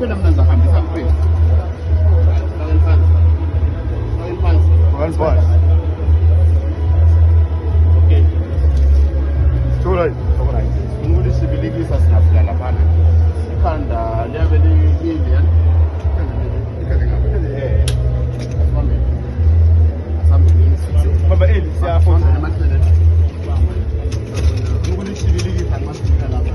phela mna ngizahambisa mfethu. Phansi. Okay. Alright. Ngikuthi sibilikisa singafika laphana. Ikhanda liyabe lilile yani. Baba eli siyafona amahlelo. Ngikuthi sibilikisa ngasifika lapha.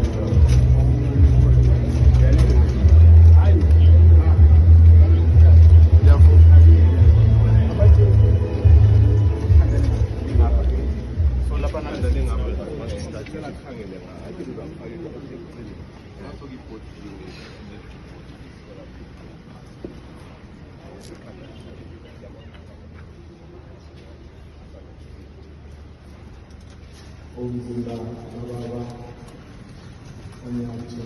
Omzimba ababa onyathi